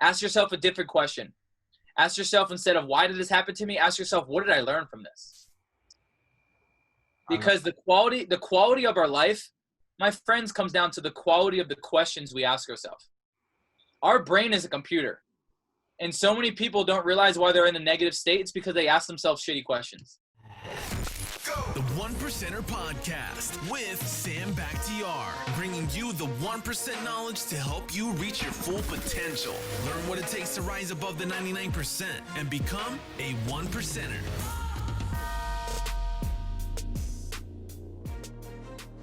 Ask yourself a different question. Ask yourself, instead of why did this happen to me, ask yourself, what did I learn from this? Because the quality of our life, my friends, comes down to the quality of the questions we ask ourselves. Our brain is a computer. And so many people don't realize why they're in a negative state. It's because they ask themselves shitty questions. The One Percenter Podcast with Sam Bakhtiar, bringing you the 1% knowledge to help you reach your full potential. Learn what it takes to rise above the 99% and become a 1%er.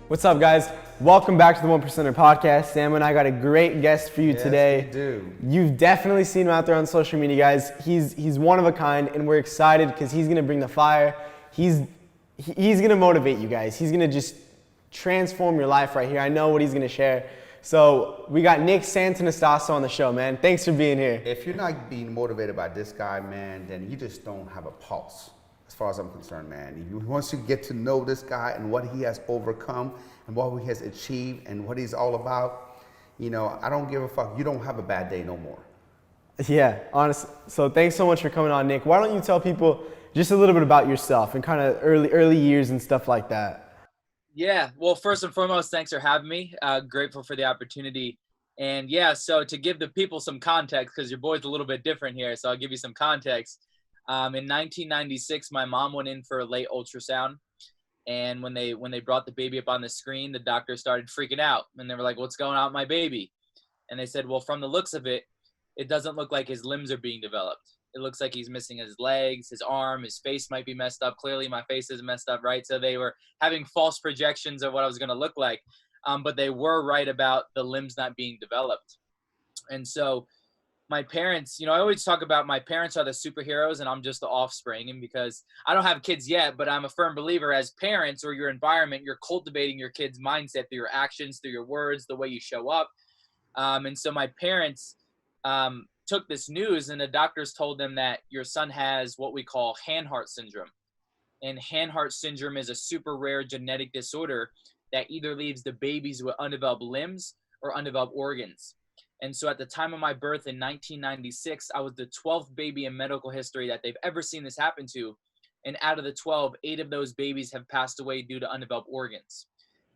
What's up, guys? Welcome back to the 1%er Podcast. Sam and I got a great guest for you today. Yes, we do. You've definitely seen him out there on social media, guys. He's one of a kind, and we're excited because he's gonna bring the fire. He's gonna motivate you guys. He's gonna just transform your life right here. I know what he's gonna share. So we got Nick Santonastasso on the show, man. Thanks for being here. If you're not being motivated by this guy, man, then you just don't have a pulse, as far as I'm concerned, man. Once you get to know this guy and what he has overcome and what he has achieved and what he's all about, you know, I don't give a fuck. You don't have a bad day no more. Yeah, honestly. So thanks so much for coming on, Nick. Why don't you tell people just a little bit about yourself and kind of early years and stuff like that? Yeah, well, first and foremost, thanks for having me. Grateful for the opportunity. And yeah, so to give the people some context, because your boy's a little bit different here, so I'll give you some context. In 1996, my mom went in for a late ultrasound. And when they brought the baby up on the screen, the doctor started freaking out. And they were like, what's going on with my baby? And they said, well, from the looks of it, it doesn't look like his limbs are being developed. It looks like he's missing his legs, his arm, his face might be messed up. Clearly, my face is messed up, right? So they were having false projections of what I was going to look like. But they were right about the limbs not being developed. And so my parents, you know, I always talk about my parents are the superheroes and I'm just the offspring. And because I don't have kids yet, but I'm a firm believer as parents or your environment, you're cultivating your kid's mindset through your actions, through your words, the way you show up. And so my parents took this news and the doctors told them that your son has what we call Hanhart Syndrome. And Hanhart Syndrome is a super rare genetic disorder that either leaves the babies with undeveloped limbs or undeveloped organs. And so at the time of my birth in 1996, I was the 12th baby in medical history that they've ever seen this happen to. And out of the 12, 8 of those babies have passed away due to undeveloped organs.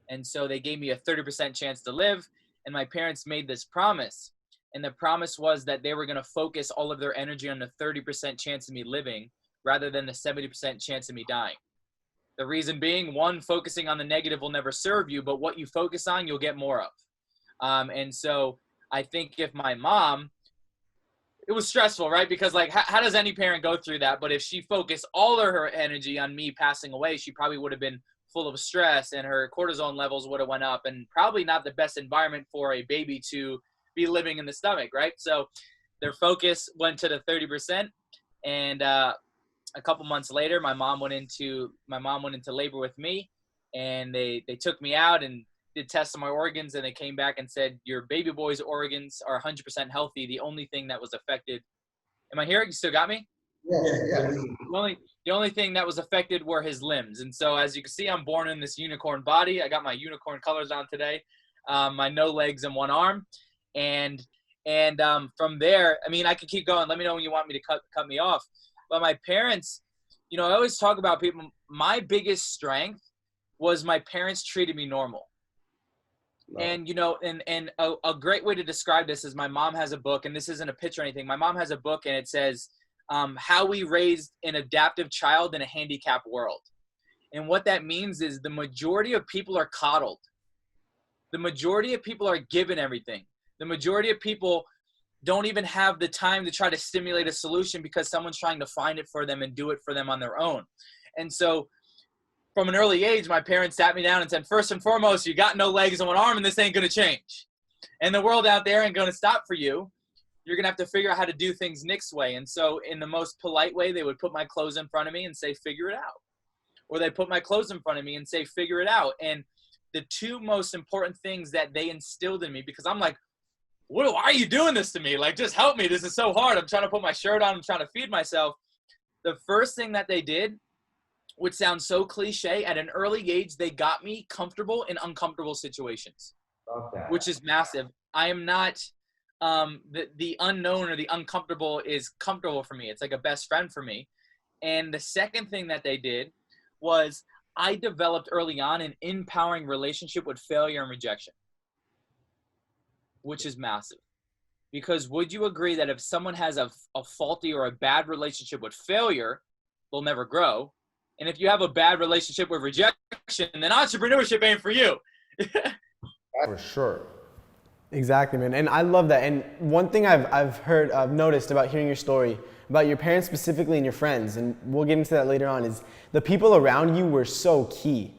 And so they gave me a 30% chance to live. And my parents made this promise. And the promise was that they were going to focus all of their energy on the 30% chance of me living rather than the 70% chance of me dying. The reason being, one, focusing on the negative will never serve you, but what you focus on, you'll get more of. And so I think if my mom, it was stressful, right? Because like, how does any parent go through that? But if she focused all of her energy on me passing away, she probably would have been full of stress and her cortisone levels would have went up and probably not the best environment for a baby to be living in the stomach, right? So their focus went to the 30%. And a couple months later, my mom went into labor with me and they took me out and did tests on my organs, and they came back and said, your baby boy's organs are 100% healthy. The only thing that was affected, am I here? You still got me? Yeah. The only thing that was affected were his limbs. And so as you can see, I'm born in this unicorn body. I got my unicorn colors on today. My no legs and one arm. And from there, I mean, I could keep going. Let me know when you want me to cut me off. But my parents, you know, I always talk about people. My biggest strength was my parents treated me normal. And, you know, and a great way to describe this is my mom has a book, and this isn't a pitch or anything. My mom has a book, and it says, how we raised an adaptive child in a handicapped world. And what that means is the majority of people are coddled. The majority of people are given everything. The majority of people don't even have the time to try to stimulate a solution because someone's trying to find it for them and do it for them on their own. And so from an early age, my parents sat me down and said, first and foremost, you got no legs and one arm, and this ain't going to change. And the world out there ain't going to stop for you. You're going to have to figure out how to do things Nick's way. And so in the most polite way, they would put my clothes in front of me and say, figure it out. Or they put my clothes in front of me and say, figure it out. And the two most important things that they instilled in me, because I'm like, why are you doing this to me? Like, just help me. This is so hard. I'm trying to put my shirt on. I'm trying to feed myself. The first thing that they did, which sounds so cliche, at an early age, they got me comfortable in uncomfortable situations, which is massive. I am not the unknown or the uncomfortable is comfortable for me. It's like a best friend for me. And the second thing that they did was I developed early on an empowering relationship with failure and rejection, which is massive. Because would you agree that if someone has a faulty or a bad relationship with failure, they'll never grow? And if you have a bad relationship with rejection, then entrepreneurship ain't for you. For sure. Exactly, man. And I love that. And one thing I've noticed about hearing your story, about your parents specifically and your friends, and we'll get into that later on, is the people around you were so key.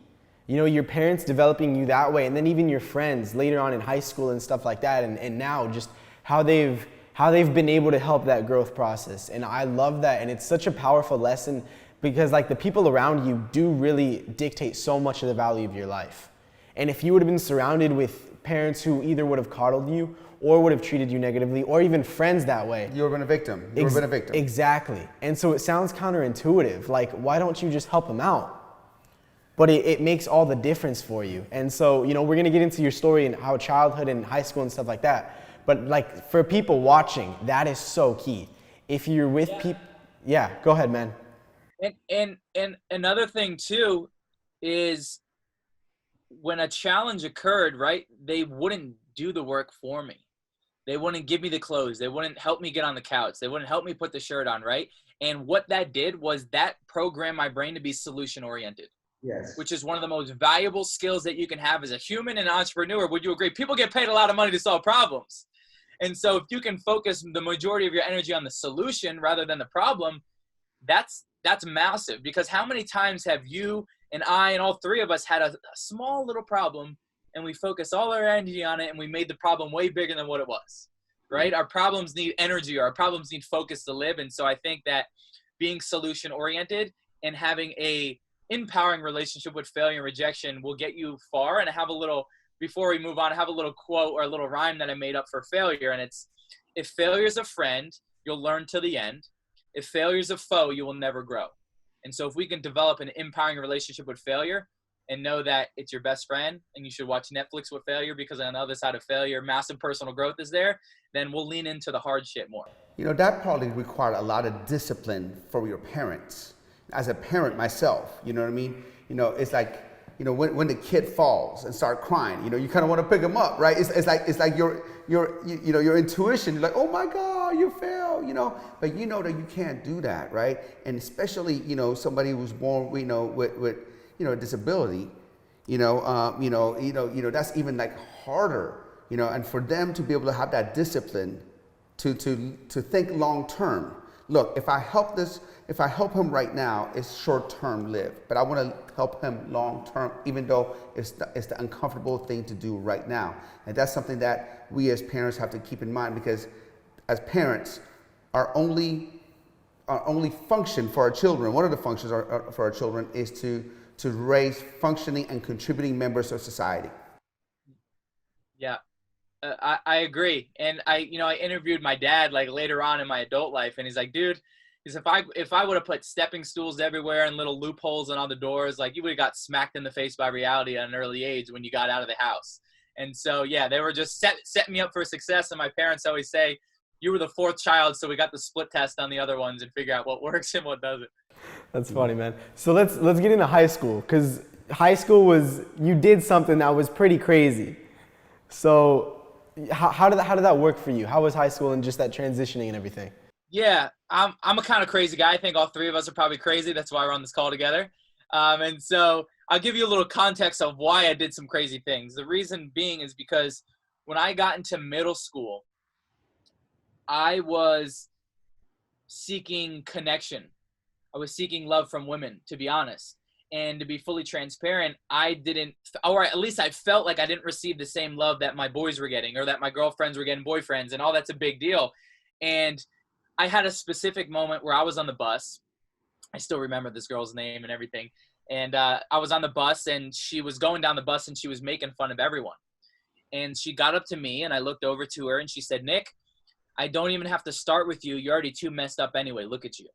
You know, your parents developing you that way, and then even your friends later on in high school and stuff like that, and now just how they've been able to help that growth process. And I love that. And it's such a powerful lesson because like the people around you do really dictate so much of the value of your life. And if you would have been surrounded with parents who either would have coddled you or would have treated you negatively, or even friends that way, You would have been a victim. You would have been a victim. Exactly. And so it sounds counterintuitive. Like, why don't you just help them out? But it makes all the difference for you. And so, you know, we're gonna get into your story and how childhood and high school and stuff like that. But like for people watching, that is so key. If you're with people, go ahead, man. And another thing too is when a challenge occurred, right, they wouldn't do the work for me. They wouldn't give me the clothes. They wouldn't help me get on the couch. They wouldn't help me put the shirt on, right? And what that did was that programmed my brain to be solution oriented. Yes. Which is one of the most valuable skills that you can have as a human and entrepreneur. Would you agree? People get paid a lot of money to solve problems. And so if you can focus the majority of your energy on the solution rather than the problem, that's massive. Because how many times have you and I and all three of us had a small little problem and we focused all our energy on it and we made the problem way bigger than what it was, right? Our problems need energy, or our problems need focus to live. And so I think that being solution oriented and having a empowering relationship with failure and rejection will get you far. And I have a little, before we move on, I have a little quote or a little rhyme that I made up for failure. And it's, if failure is a friend, you'll learn to the end. If failure is a foe, you will never grow. And so if we can develop an empowering relationship with failure and know that it's your best friend and you should watch Netflix with failure because on the other side of failure, massive personal growth is there, then we'll lean into the hard shit more. You know, that probably required a lot of discipline for your parents. As a parent myself, you know what I mean? You know, it's like, you know, when the kid falls and start crying, you know, you kind of want to pick him up, right? It's like your intuition, you're like, oh my God, you fell, you know, but you know that you can't do that, right? And especially, you know, somebody who's born, you know, with a disability, that's even like harder, you know, and for them to be able to have that discipline to think long term. Look, if I help him right now, it's short-term lived, but I want to help him long-term, even though it's the uncomfortable thing to do right now. And that's something that we as parents have to keep in mind, because as parents, our only function for our children, one of the functions for our children is to raise functioning and contributing members of society. Yeah. I agree. And I interviewed my dad like later on in my adult life, and he's like, dude, if I would have put stepping stools everywhere and little loopholes on all the doors, like you would have got smacked in the face by reality at an early age when you got out of the house. And so, yeah, they were just setting me up for success. And my parents always say, you were the fourth child, so we got the split test on the other ones and figure out what works and what doesn't. That's funny, man. So let's get into high school, because high school you did something that was pretty crazy. So how did that work for you? How was high school and just that transitioning and everything? Yeah, I'm a kind of crazy guy. I think all three of us are probably crazy. That's why we're on this call together. And so I'll give you a little context of why I did some crazy things. The reason being is because when I got into middle school, I was seeking connection. I was seeking love from women, to be honest. And to be fully transparent, I didn't, or at least I felt like I didn't receive the same love that my boys were getting, or that my girlfriends were getting boyfriends, and all that's a big deal. And I had a specific moment where I was on the bus. I still remember this girl's name and everything. And I was on the bus, and she was going down the bus, and she was making fun of everyone. And she got up to me, and I looked over to her, and she said, Nick, I don't even have to start with you. You're already too messed up anyway. Look at you.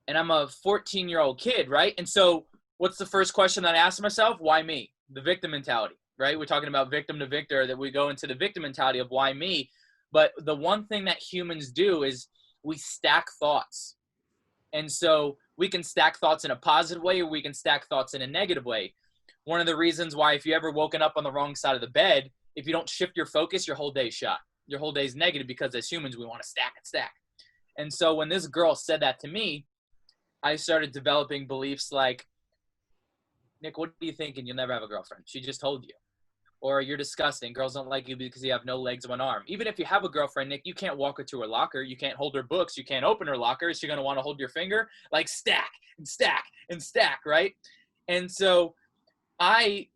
And I'm a 14-year-old kid, right? And so what's the first question that I asked myself? Why me? The victim mentality, right? We're talking about victim to victor, that we go into the victim mentality of why me. But the one thing that humans do is we stack thoughts. And so we can stack thoughts in a positive way, or we can stack thoughts in a negative way. One of the reasons why, if you ever woken up on the wrong side of the bed, if you don't shift your focus, your whole day's shot. Your whole day's negative, because as humans, we want to stack and stack. And so when this girl said that to me, I started developing beliefs like, Nick, what are you thinking? You'll never have a girlfriend. She just told you. Or you're disgusting. Girls don't like you because you have no legs, one arm. Even if you have a girlfriend, Nick, you can't walk her to her locker. You can't hold her books. You can't open her locker. Is she going to want to hold your finger? Like stack and stack and stack, right? And so I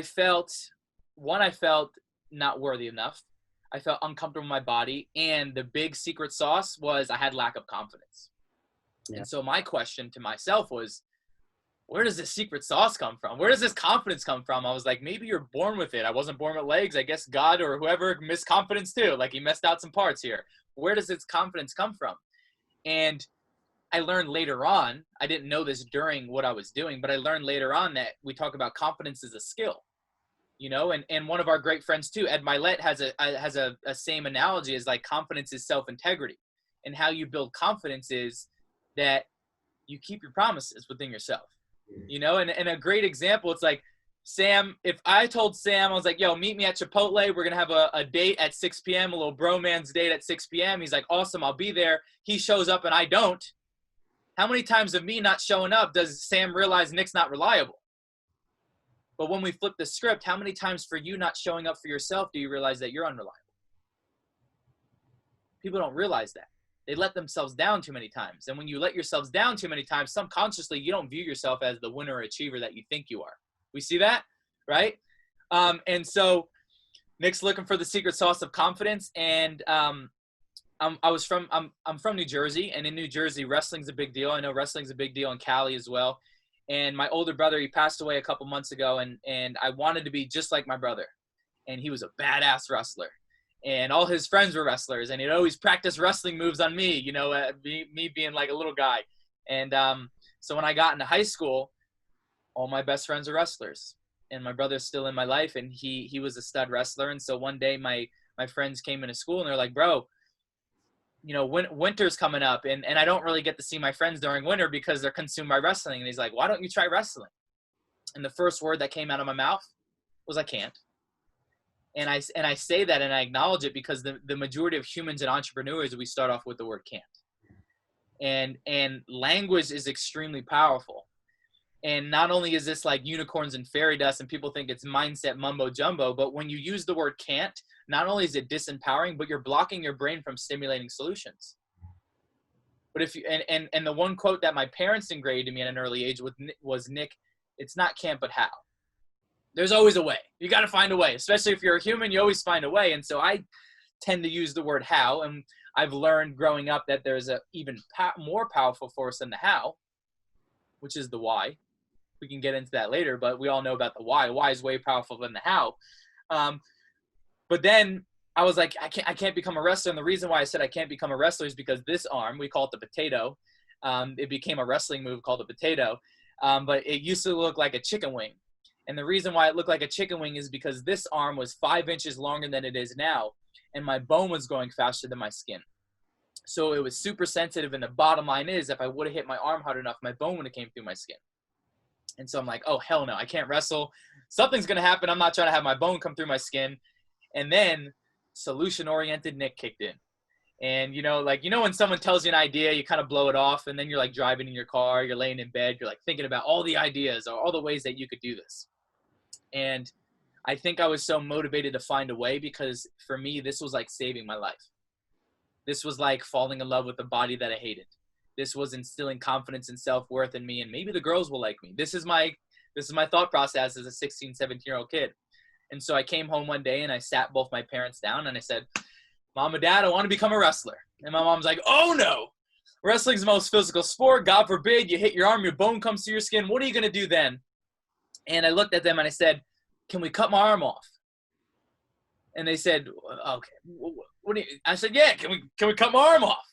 felt not worthy enough. I felt uncomfortable in my body. And the big secret sauce was I had lack of confidence. Yeah. And so my question to myself was, where does this secret sauce come from? Where does this confidence come from? I was like, maybe you're born with it. I wasn't born with legs. I guess God or whoever missed confidence too. Like he messed out some parts here. Where does this confidence come from? And I learned later on, I didn't know this during what I was doing, but I learned later on that we talk about confidence as a skill, you know, and one of our great friends too, Ed Milet, has a same analogy as like confidence is self-integrity. And how you build confidence is that you keep your promises within yourself. You know, and a great example, it's like, Sam, if I told Sam, I was like, yo, meet me at Chipotle. We're going to have a date at 6 p.m., a little bromance date at 6 p.m. He's like, awesome, I'll be there. He shows up and I don't. How many times of me not showing up does Sam realize Nick's not reliable? But when we flip the script, how many times for you not showing up for yourself do you realize that you're unreliable? People don't realize that. They let themselves down too many times. And when you let yourselves down too many times, subconsciously, you don't view yourself as the winner or achiever that you think you are. We see that, right? And so Nick's looking for the secret sauce of confidence. And I'm from New Jersey. And in New Jersey, wrestling's a big deal. I know wrestling's a big deal in Cali as well. And my older brother, he passed away a couple months ago. And I wanted to be just like my brother. And he was a badass wrestler. And all his friends were wrestlers, and he'd always practice wrestling moves on me, you know, me being like a little guy. And so when I got into high school, all my best friends are wrestlers, and my brother's still in my life, and he was a stud wrestler. And so one day my friends came into school, and they're like, bro, you know, winter's coming up, and I don't really get to see my friends during winter because they're consumed by wrestling. And he's like, why don't you try wrestling? And the first word that came out of my mouth was, I can't. And I say that and I acknowledge it because the majority of humans and entrepreneurs, we start off with the word can't. And language is extremely powerful. And not only is this like unicorns and fairy dust and people think it's mindset mumbo jumbo, but when you use the word can't, not only is it disempowering, but you're blocking your brain from stimulating solutions. But if you, and the one quote that my parents engraved in me at an early age was, Nick, it's not can't, but how. There's always a way. You got to find a way, especially if you're a human, you always find a way. And so I tend to use the word how. And I've learned growing up that there's a even more powerful force than the how, which is the why. We can get into that later, but we all know about the why. Why is way powerful than the how. But then I was like, I can't become a wrestler. And the reason why I said I can't become a wrestler is because this arm, we call it the potato. It became a wrestling move called the potato. But it used to look like a chicken wing. And the reason why it looked like a chicken wing is because this arm was 5 inches longer than it is now. And my bone was growing faster than my skin. So it was super sensitive. And the bottom line is, if I would have hit my arm hard enough, my bone would have came through my skin. And so I'm like, oh, hell no, I can't wrestle. Something's going to happen. I'm not trying to have my bone come through my skin. And then solution-oriented Nick kicked in. And, you know, like, you know, when someone tells you an idea, you kind of blow it off. And then you're like driving in your car, you're laying in bed, you're like thinking about all the ideas or all the ways that you could do this. And I think I was so motivated to find a way because for me, this was like saving my life. This was like falling in love with the body that I hated. This was instilling confidence and self-worth in me. And maybe the girls will like me. This is my thought process as a 16, 17-year-old kid. And so I came home one day and I sat both my parents down and I said, Mom and Dad, I want to become a wrestler. And my mom's like, oh no, wrestling's the most physical sport. God forbid you hit your arm, your bone comes through your skin. What are you going to do then? And I looked at them and I said, can we cut my arm off? And they said, okay. What do you? I said, yeah, can we cut my arm off?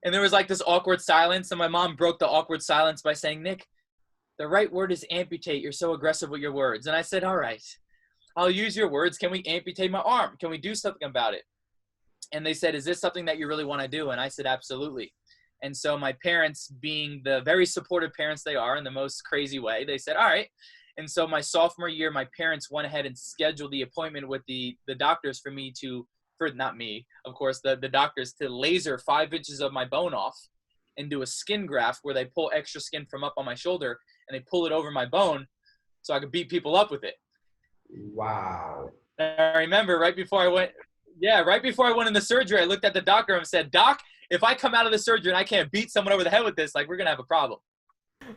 And there was like this awkward silence. And my mom broke the awkward silence by saying, Nick, the right word is amputate. You're so aggressive with your words. And I said, all right. I'll use your words. Can we amputate my arm? Can we do something about it? And they said, is this something that you really want to do? And I said, absolutely. And so my parents, being the very supportive parents they are in the most crazy way, they said, all right. And so my sophomore year, my parents went ahead and scheduled the appointment with the doctors for me to, for not me, of course, the doctors to laser 5 inches of my bone off and do a skin graft where they pull extra skin from up on my shoulder and they pull it over my bone so I could beat people up with it. Wow. I remember right before I went in the surgery, I looked at the doctor and said, Doc, if I come out of the surgery and I can't beat someone over the head with this, like, we're going to have a problem.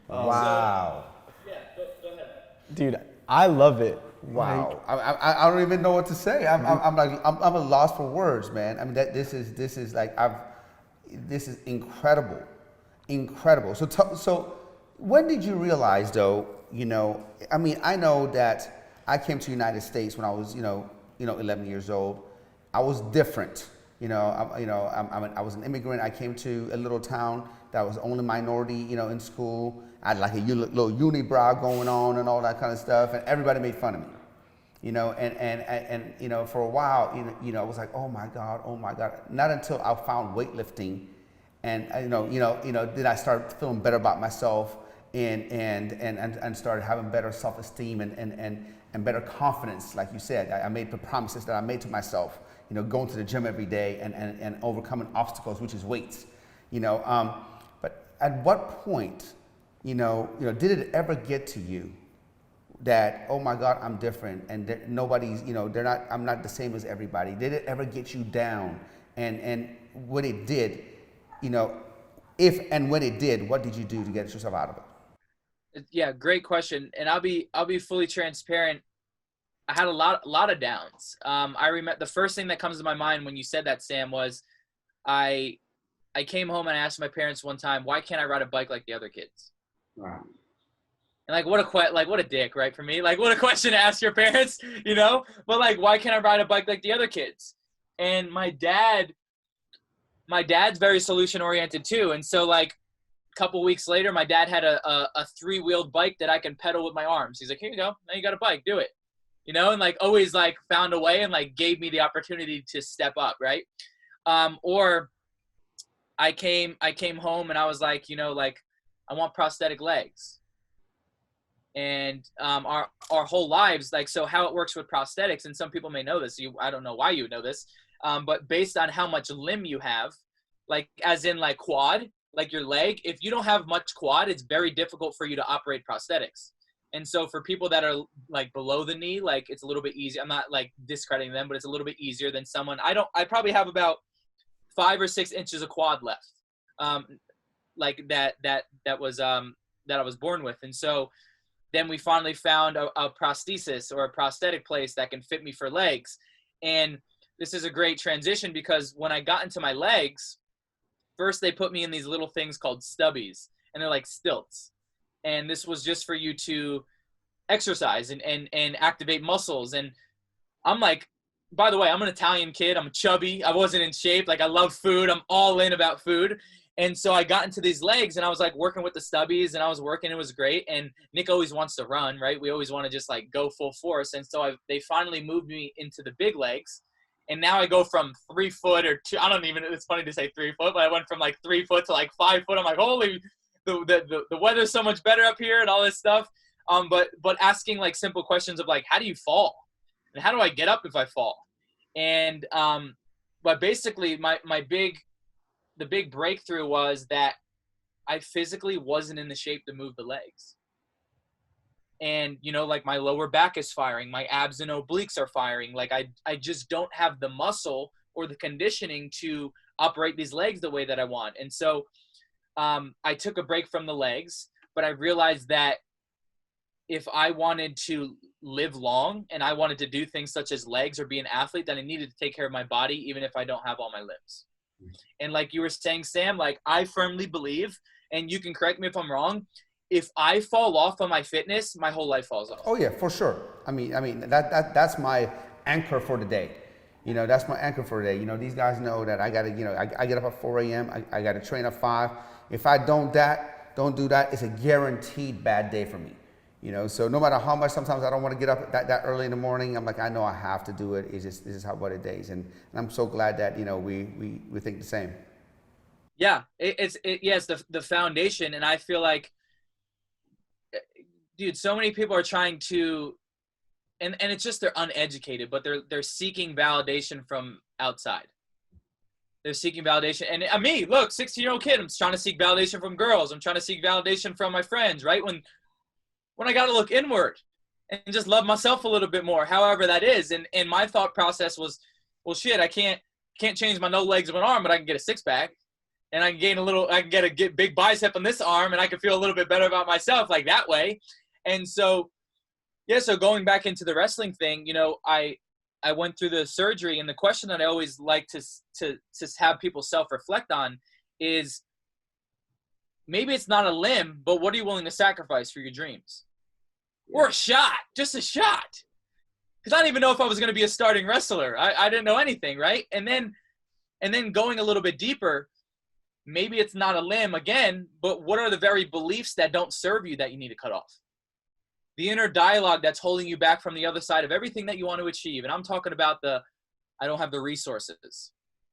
Wow. So, yeah, go ahead. Dude, I love it. Wow. I don't even know what to say. I'm at a loss for words, man. I mean, this is incredible. Incredible. So when did you realize, though, I mean, I know that I came to the United States when I was, 11 years old. I was different. I was an immigrant. I came to a little town that was only minority, in school. I had like a little unibrow going on and all that kind of stuff, and everybody made fun of me. And for a while, I was like, oh my God. Not until I found weightlifting, and then I started feeling better about myself, and started having better self-esteem and better confidence. Like you said, I made the promises that I made to myself, going to the gym every day and overcoming obstacles, which is weights, but at what point, did it ever get to you that, oh my God, I'm different, and nobody's, I'm not the same as everybody? Did it ever get you down? And when it did, if and when it did, what did you do to get yourself out of it? Yeah, great question. And I'll be fully transparent. I had a lot of downs. I remember the first thing that comes to my mind when you said that, Sam, was I came home and I asked my parents one time, why can't I ride a bike like the other kids? Wow. And what a dick, right? For me, like, what a question to ask your parents, but like, why can't I ride a bike like the other kids? And my dad's very solution oriented too. And so like, couple weeks later, my dad had a 3-wheeled bike that I can pedal with my arms. He's like, here you go. Now you got a bike, do it. And like always like found a way and like gave me the opportunity to step up, right? Or I came home and I was like, I want prosthetic legs. And our whole lives, like, so how it works with prosthetics, and some people may know this, I don't know why you would know this, but based on how much limb you have, like as in like quad, like your leg, if you don't have much quad, it's very difficult for you to operate prosthetics. And so for people that are like below the knee, like it's a little bit easier. I'm not like discrediting them, but it's a little bit easier than someone. I probably have about 5 or 6 inches of quad left. Like that I was born with. And so then we finally found a prosthesis or a prosthetic place that can fit me for legs. And this is a great transition because when I got into my legs, first, they put me in these little things called stubbies, and they're like stilts. And this was just for you to exercise and activate muscles. And I'm like, by the way, I'm an Italian kid. I'm chubby. I wasn't in shape. Like, I love food. I'm all in about food. And so I got into these legs, and I was like working with the stubbies, and I was working. It was great. And Nick always wants to run, right? We always want to just like go full force. And so they finally moved me into the big legs. And now I go from 3 foot or 2, I don't even, it's funny to say 3 foot, but I went from like 3 foot to like 5 foot. I'm like, holy, the weather's so much better up here and all this stuff. But asking like simple questions of like, how do you fall? And how do I get up if I fall? And, but basically the big breakthrough was that I physically wasn't in the shape to move the legs. And, like my lower back is firing, my abs and obliques are firing. Like I just don't have the muscle or the conditioning to operate these legs the way that I want. And so I took a break from the legs, but I realized that if I wanted to live long and I wanted to do things such as legs or be an athlete, then I needed to take care of my body, even if I don't have all my limbs. And like you were saying, Sam, like I firmly believe, and you can correct me if I'm wrong, if I fall off on my fitness, my whole life falls off. Oh yeah, for sure. I mean that's my anchor for the day. That's my anchor for the day. These guys know that I gotta, I get up at 4 a.m. I gotta train at 5. If I don't do that, it's a guaranteed bad day for me. You know, so no matter how much, sometimes I don't want to get up that early in the morning. I'm like, I know I have to do it. It's just, this is how what it is. And I'm so glad that, you know, we think the same. Yeah, it's the foundation. And I feel like, dude, so many people are trying to, and it's just they're uneducated, but they're seeking validation from outside. They're seeking validation. And me, look, 16-year-old kid, I'm trying to seek validation from girls. I'm trying to seek validation from my friends, right? When I got to look inward and just love myself a little bit more, however that is. And my thought process was, well, shit, I can't change my no legs of an arm, but I can get a six pack, and I can get a big bicep on this arm, and I can feel a little bit better about myself like that way. And so, yeah, so going back into the wrestling thing, you know, I went through the surgery, and the question that I always like to have people self-reflect on is, maybe it's not a limb, but what are you willing to sacrifice for your dreams? Or a shot, just a shot. Because I didn't even know if I was going to be a starting wrestler. I didn't know anything, right? And then going a little bit deeper, maybe it's not a limb again, but what are the very beliefs that don't serve you that you need to cut off? The inner dialogue that's holding you back from the other side of everything that you want to achieve. And I'm talking about I don't have the resources.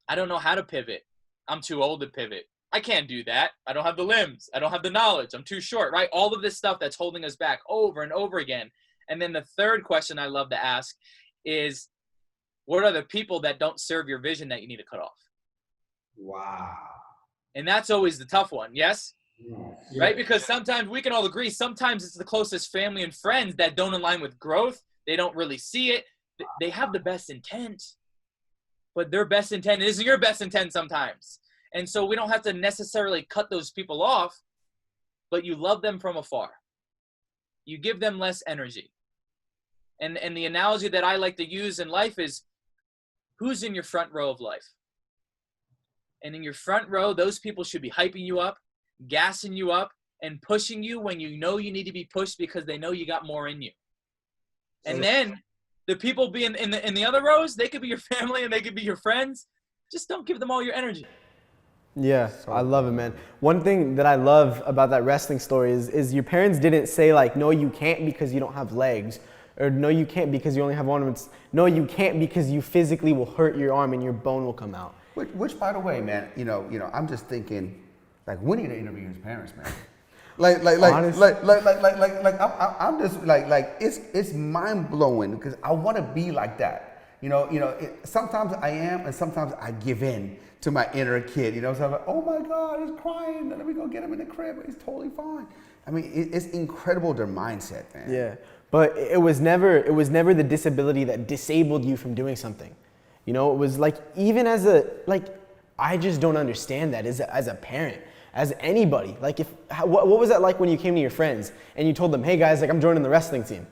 I don't know how to pivot. I'm too old to pivot. I can't do that. I don't have the limbs. I don't have the knowledge. I'm too short, right? All of this stuff that's holding us back over and over again. And then the third question I love to ask is, what are the people that don't serve your vision that you need to cut off? Wow. And that's always the tough one, yes? Yeah. Right? Because sometimes we can all agree, sometimes it's the closest family and friends that don't align with growth. They don't really see it. They have the best intent, but their best intent isn't your best intent sometimes. And so we don't have to necessarily cut those people off, but you love them from afar. You give them less energy. And the analogy that I like to use in life is, who's in your front row of life? And in your front row, those people should be hyping you up, gassing you up, and pushing you when you know you need to be pushed because they know you got more in you. And then the people being in the other rows, they could be your family and they could be your friends. Just don't give them all your energy. Yeah, I love it, man. One thing that I love about that wrestling story is your parents didn't say like, no, you can't because you don't have legs, or no, you can't because you only have ornaments. No, you can't because you physically will hurt your arm and your bone will come out. Which, by the way, man, you know, I'm just thinking, like, we need to interview his parents, man. I'm just like, it's mind blowing because I want to be like that. You know, sometimes I am, and sometimes I give in to my inner kid. You know, so I'm like, oh my God, he's crying. Let me go get him in the crib. He's totally fine. I mean, it's incredible, their mindset, man. Yeah, but it was never the disability that disabled you from doing something. You know, it was like, even as I just don't understand that as a parent, as anybody. Like, what was that like when you came to your friends and you told them, hey guys, like, I'm joining the wrestling team?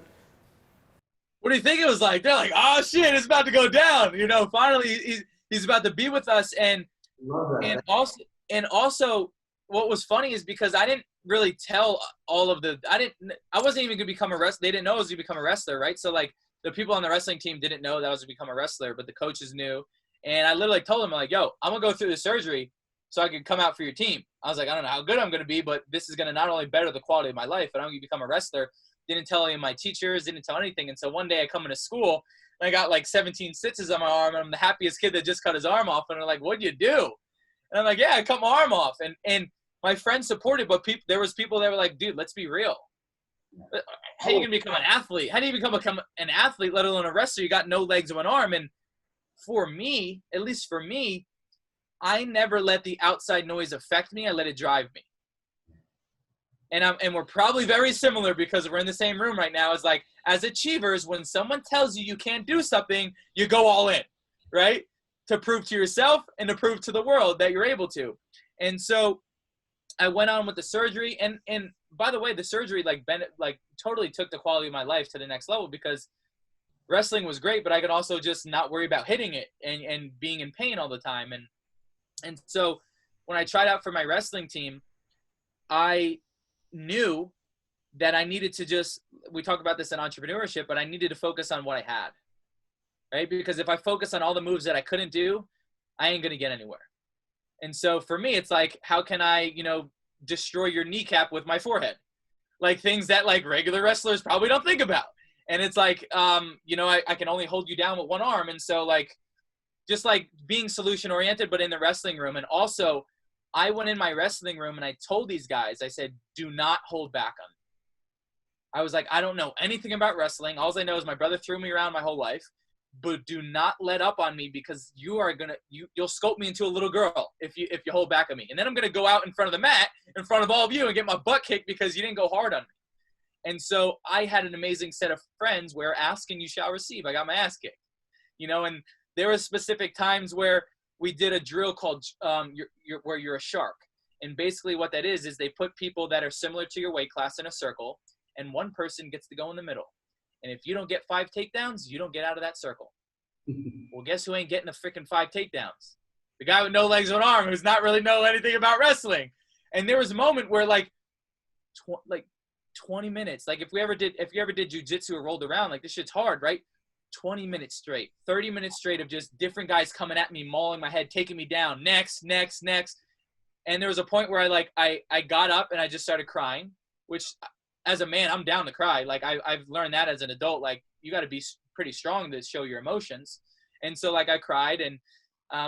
What do you think it was like? They're like, oh shit, it's about to go down. You know, finally he's about to be with us. And also what was funny is because I didn't really tell all of I wasn't even gonna become a wrestler. They didn't know I was gonna become a wrestler, right? So like the people on the wrestling team didn't know that I was gonna become a wrestler, but the coaches knew. And I literally told them, like, yo, I'm gonna go through the surgery so I can come out for your team. I was like, I don't know how good I'm gonna be, but this is gonna not only better the quality of my life, but I'm gonna become a wrestler. Didn't tell any of my teachers, didn't tell anything. And so one day I come into school and I got like 17 stitches on my arm, and I'm the happiest kid that just cut his arm off. And they're like, what'd you do? And I'm like, yeah, I cut my arm off. And my friends supported, but there was people that were like, dude, let's be real. How are you gonna become an athlete? How do you become an athlete, let alone a wrestler? You got no legs or an arm. And for me, at least for me, I never let the outside noise affect me. I let it drive me. And we're probably very similar because we're in the same room right now. It's like, as achievers, when someone tells you can't do something, you go all in, right? To prove to yourself and to prove to the world that you're able to. And so I went on with the surgery. And by the way, the surgery totally took the quality of my life to the next level, because wrestling was great, but I could also just not worry about hitting it and being in pain all the time. And so when I tried out for my wrestling team, I knew that I needed to we talk about this in entrepreneurship, but I needed to focus on what I had, right? Because if I focus on all the moves that I couldn't do, I ain't going to get anywhere. And so for me, it's like, how can I, destroy your kneecap with my forehead? like things that like regular wrestlers probably don't think about. And it's like, you know, I can only hold you down with one arm. And so like, just like being solution oriented, but in the wrestling room. And also I went in my wrestling room and I told these guys, I said, do not hold back on me. I was like, I don't know anything about wrestling. All I know is my brother threw me around my whole life, but do not let up on me, because you'll sculpt me into a little girl if you hold back on me. And then I'm going to go out in front of the mat in front of all of you and get my butt kicked because you didn't go hard on me. And so I had an amazing set of friends where asking you shall receive. I got my ass kicked, you know, and there were specific times where we did a drill called where you're a shark. And basically what that is they put people that are similar to your weight class in a circle, and one person gets to go in the middle. And if you don't get 5 takedowns, you don't get out of that circle. Well, guess who ain't getting the freaking 5 takedowns? The guy with no legs, one arm, who's not really know anything about wrestling. And there was a moment where like 20 minutes, like if you ever did jujitsu or rolled around, like this shit's hard, right? 20 minutes straight, 30 minutes straight of just different guys coming at me, mauling my head, taking me down, next. And there was a point where I got up and I just started crying, which as a man, I'm down to cry. Like I've learned that as an adult, like you got to be pretty strong to show your emotions. And so like I cried, and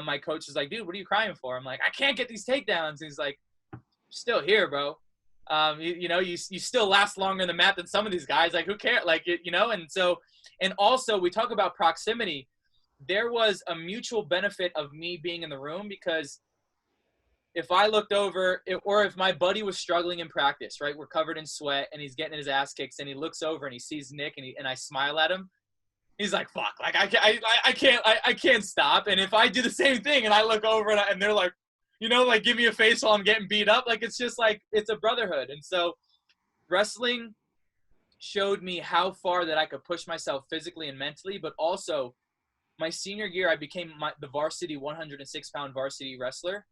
my coach was like, dude, what are you crying for? I'm like, I can't get these takedowns. And he's like, still here, bro. You know, you still last longer in the mat than some of these guys. Like, who cares? Like, you know, and so, and also we talk about proximity. There was a mutual benefit of me being in the room, because if I looked over, or if my buddy was struggling in practice, right, we're covered in sweat and he's getting his ass kicked, and he looks over and he sees Nick and I smile at him, he's like, fuck, like I can't stop. And if I do the same thing and I look over and they're like, you know, like give me a face while I'm getting beat up, like it's just like, it's a brotherhood. And so wrestling showed me how far that I could push myself physically and mentally, but also my senior year, I became the varsity 106-pound varsity wrestler,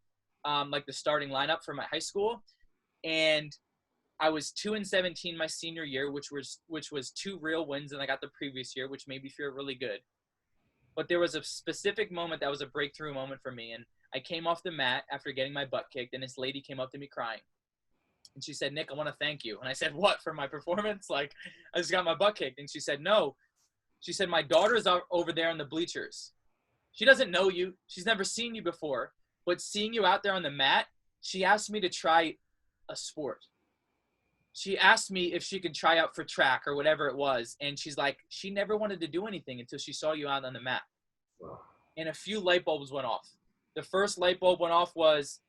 like the starting lineup for my high school. And I was 2-17 my senior year, which was 2 real wins, and I got the previous year, which made me feel really good. But there was a specific moment that was a breakthrough moment for me, and I came off the mat after getting my butt kicked, and this lady came up to me crying. And she said, Nick, I want to thank you. And I said, what, for my performance? Like, I just got my butt kicked. And she said, no. She said, my daughter's over there in the bleachers. She doesn't know you. She's never seen you before. But seeing you out there on the mat, she asked me to try a sport. She asked me if she could try out for track or whatever it was. And she's like, she never wanted to do anything until she saw you out on the mat. Wow. And a few light bulbs went off. The first light bulb went off was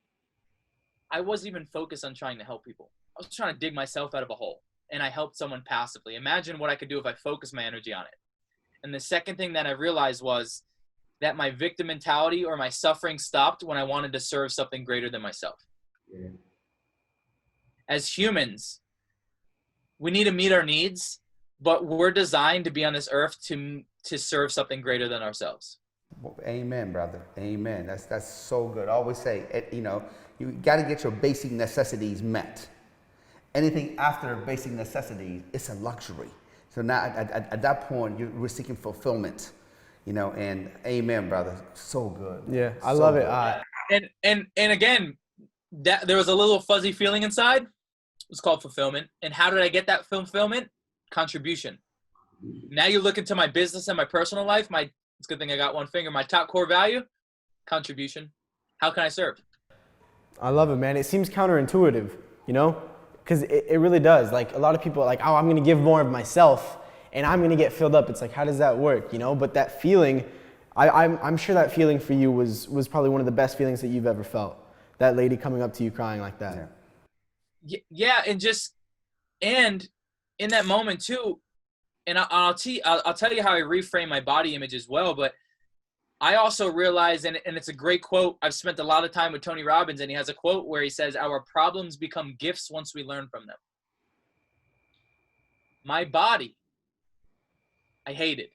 I wasn't even focused on trying to help people. I was trying to dig myself out of a hole, and I helped someone passively. Imagine what I could do if I focused my energy on it. And the second thing that I realized was that my victim mentality or my suffering stopped when I wanted to serve something greater than myself. Yeah. As humans, we need to meet our needs, but we're designed to be on this earth to serve something greater than ourselves. Well, amen, brother. Amen. That's so good. I always say, you know, you got to get your basic necessities met. Anything after basic necessities, it's a luxury. So now at that point, we're seeking fulfillment, you know, and amen, brother. So good. Yeah, I love it. And again, that there was a little fuzzy feeling inside. It was called fulfillment. And how did I get that fulfillment? Contribution. Now you look into my business and my personal life, it's a good thing I got one finger. My top core value, contribution. How can I serve? I love it, man. It seems counterintuitive, you know, because it really does. Like a lot of people are like, oh, I'm going to give more of myself and I'm going to get filled up. It's like, how does that work? You know, but that feeling, I'm sure that feeling for you was probably one of the best feelings that you've ever felt. That lady coming up to you crying like that. Yeah. And in that moment too, and I'll tell you how I reframe my body image as well. But I also realized, and it's a great quote. I've spent a lot of time with Tony Robbins, and he has a quote where he says, our problems become gifts once we learn from them. My body, I hated.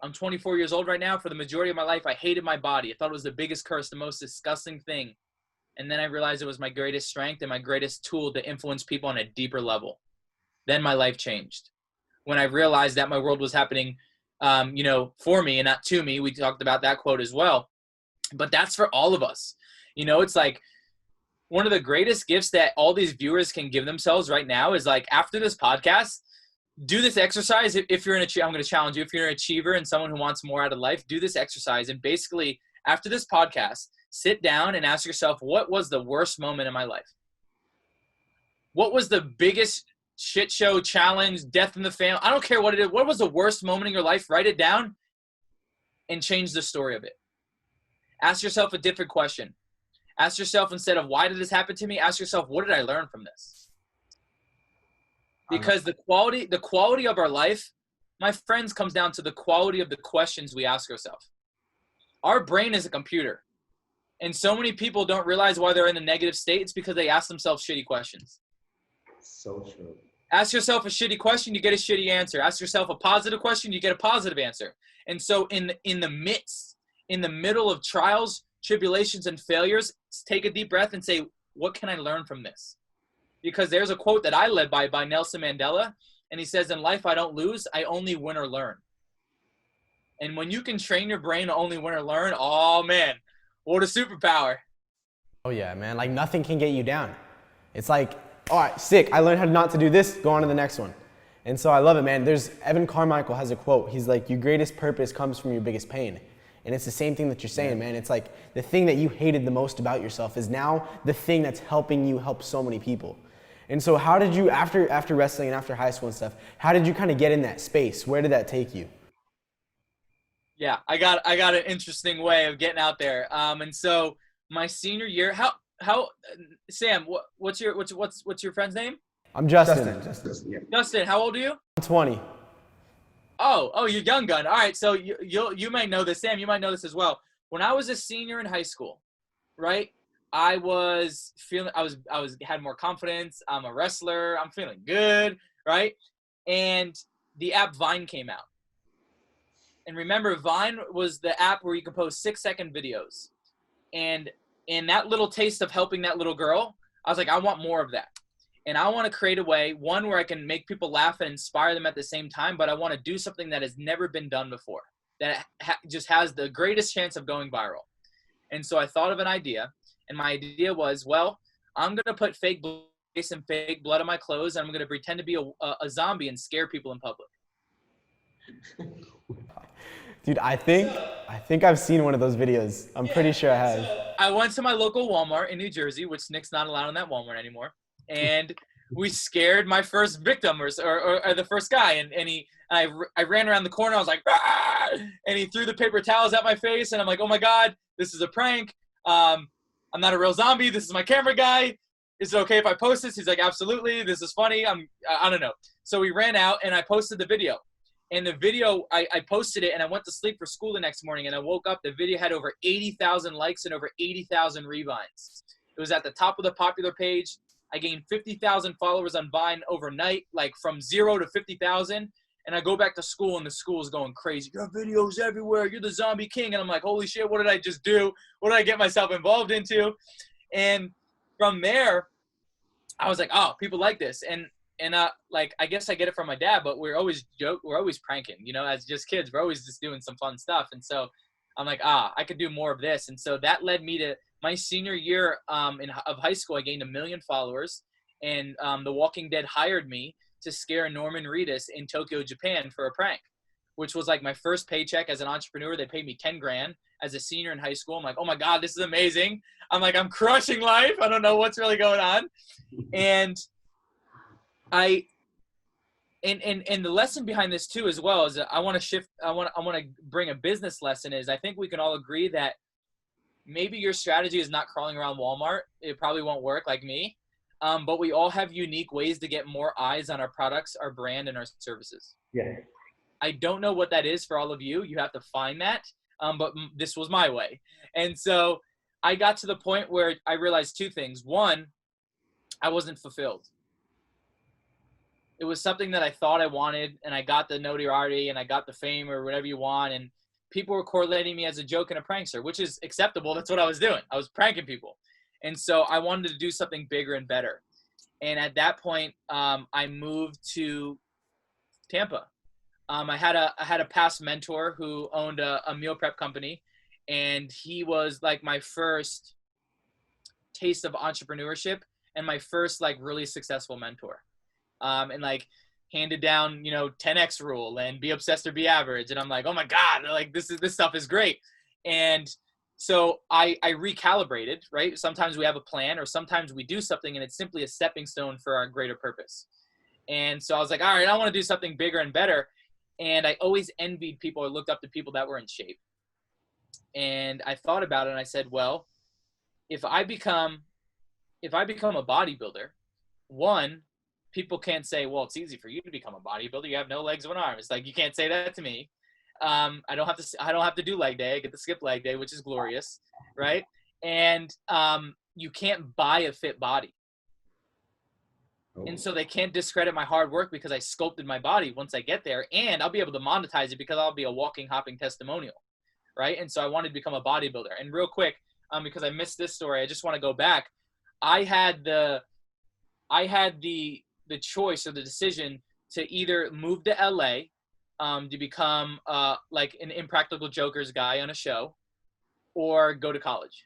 I'm 24 years old right now. For the majority of my life, I hated my body. I thought it was the biggest curse, the most disgusting thing. And then I realized it was my greatest strength and my greatest tool to influence people on a deeper level. Then my life changed. When I realized that my world was happening, you know, for me and not to me. We talked about that quote as well. But that's for all of us. You know, it's like one of the greatest gifts that all these viewers can give themselves right now is like after this podcast, do this exercise. If you're I'm going to challenge you. If you're an achiever and someone who wants more out of life, do this exercise. And basically after this podcast, sit down and ask yourself, what was the worst moment in my life? What was the biggest shit show, challenge, death in the family? I don't care what it is. What was the worst moment in your life? Write it down and change the story of it. Ask yourself a different question. Ask yourself, instead of why did this happen to me, ask yourself, what did I learn from this? Because the quality of our life, my friends, comes down to the quality of the questions we ask ourselves. Our brain is a computer. And so many people don't realize why they're in a negative state. It's because they ask themselves shitty questions. So true. Ask yourself a shitty question, you get a shitty answer. Ask yourself a positive question, you get a positive answer. And so in the middle of trials, tribulations, and failures, take a deep breath and say, what can I learn from this? Because there's a quote that I live by Nelson Mandela, and he says, in life I don't lose, I only win or learn. And when you can train your brain to only win or learn, oh man, what a superpower. Oh yeah, man, like nothing can get you down. It's like, all right, sick, I learned how not to do this, go on to the next one. And so I love it, man. Evan Carmichael has a quote. He's like, your greatest purpose comes from your biggest pain. And it's the same thing that you're saying, man. It's like the thing that you hated the most about yourself is now the thing that's helping you help so many people. And so how did you, after wrestling and after high school and stuff, how did you kind of get in that space? Where did that take you? Yeah, I got an interesting way of getting out there. And so my senior year, how Sam, what's your friend's name? I'm Justin. Yeah. Justin, how old are you? I'm 20. Oh, you're young gun. All right, so you might know this, Sam. You might know this as well. When I was a senior in high school, right? I had more confidence. I'm a wrestler. I'm feeling good, right? And the app Vine came out. And remember, Vine was the app where you could post 6-second videos. And in that little taste of helping that little girl, I was like, I want more of that. And I want to create a way, one, where I can make people laugh and inspire them at the same time, but I want to do something that has never been done before, that just has the greatest chance of going viral. And so I thought of an idea, and my idea was, well, I'm going to put fake face and fake blood on my clothes, and I'm going to pretend to be a zombie and scare people in public. Dude, I think I've seen one of those videos. I'm pretty sure I have. So I went to my local Walmart in New Jersey, which Nick's not allowed in that Walmart anymore. And we scared my first victim or the first guy. And I ran around the corner. I was like, ah! And he threw the paper towels at my face. And I'm like, oh my God, this is a prank. I'm not a real zombie. This is my camera guy. Is it okay if I post this? He's like, absolutely. This is funny. I don't know. So we ran out and I posted the video. And the video, I posted it and I went to sleep for school the next morning. And I woke up, the video had over 80,000 likes and over 80,000 revines. It was at the top of the popular page. I gained 50,000 followers on Vine overnight, like from 0 to 50,000. And I go back to school and the school is going crazy. Your videos everywhere. You're the zombie king. And I'm like, holy shit, what did I just do? What did I get myself involved into? And from there, I was like, oh, people like this. And like, I guess I get it from my dad, but we're always pranking, as just kids, we're always just doing some fun stuff. And so I'm like, I could do more of this. And so that led me to my senior year of high school. I gained 1 million followers, and The Walking Dead hired me to scare Norman Reedus in Tokyo, Japan for a prank, which was like my first paycheck as an entrepreneur. They paid me 10 grand as a senior in high school. I'm like, oh my God, this is amazing. I'm like, I'm crushing life. I don't know what's really going on. And and the lesson behind this too, as well, is that I want to bring a business lesson. Is I think we can all agree that maybe your strategy is not crawling around Walmart. It probably won't work like me. But we all have unique ways to get more eyes on our products, our brand, and our services. Yeah. I don't know what that is for all of you. You have to find that. But this was my way. And so I got to the point where I realized two things. One, I wasn't fulfilled. It was something that I thought I wanted, and I got the notoriety and I got the fame or whatever you want. And people were correlating me as a joke and a prankster, which is acceptable. That's what I was doing. I was pranking people. And so I wanted to do something bigger and better. And at that point, I moved to Tampa. I had a past mentor who owned a meal prep company, and he was like my first taste of entrepreneurship and my first like really successful mentor. And like handed down, 10X rule and be obsessed or be average. And I'm like, oh my God, like this stuff is great. And so I recalibrated, right? Sometimes we have a plan, or sometimes we do something and it's simply a stepping stone for our greater purpose. And so I was like, all right, I want to do something bigger and better. And I always envied people or looked up to people that were in shape. And I thought about it and I said, well, if I become a bodybuilder, one, people can't say, well, it's easy for you to become a bodybuilder. You have no legs or an arm. It's like, you can't say that to me. I don't have to do leg day. I get to skip leg day, which is glorious. Right. And, you can't buy a fit body. Oh. And so they can't discredit my hard work because I sculpted my body once I get there, and I'll be able to monetize it because I'll be a walking, hopping testimonial. Right. And so I wanted to become a bodybuilder. And real quick, because I missed this story, I just want to go back. I had the choice or the decision to either move to LA, to become like an Impractical Jokers guy on a show, or go to college.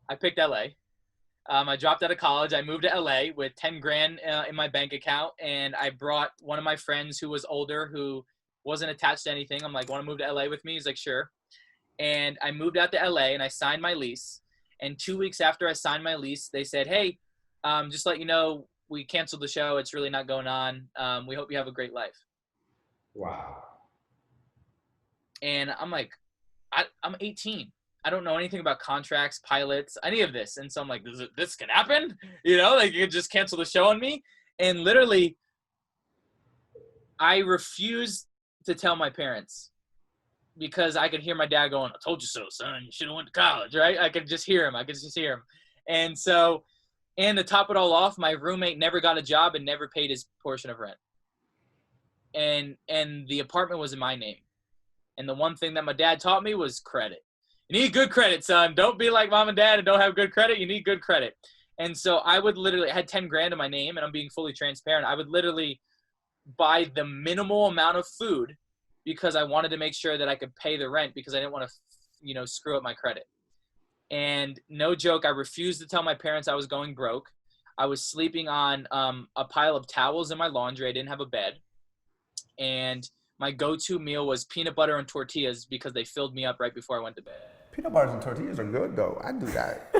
I picked LA. I dropped out of college. I moved to LA with 10 grand in my bank account, and I brought one of my friends who was older, who wasn't attached to anything. I'm like, want to move to LA with me? He's like, sure. And I moved out to LA and I signed my lease. And 2 weeks after I signed my lease, they said, hey, just let you know, we canceled the show. It's really not going on. We hope you have a great life. Wow. And I'm like, I'm 18. I don't know anything about contracts, pilots, any of this. And so I'm like, this can happen? Like you could just cancel the show on me. And literally, I refused to tell my parents because I could hear my dad going, I told you so, son. You should have went to college, right? I could just hear him. And so, and to top it all off, my roommate never got a job and never paid his portion of rent. And the apartment was in my name. And the one thing that my dad taught me was credit. You need good credit, son. Don't be like mom and dad and don't have good credit. You need good credit. And so I had 10 grand in my name, and I'm being fully transparent. I would literally buy the minimal amount of food because I wanted to make sure that I could pay the rent because I didn't want to, screw up my credit. And no joke, I refused to tell my parents I was going broke. I was sleeping on a pile of towels in my laundry. I didn't have a bed. And my go-to meal was peanut butter and tortillas because they filled me up right before I went to bed. Peanut butter and tortillas are good, though. I do that.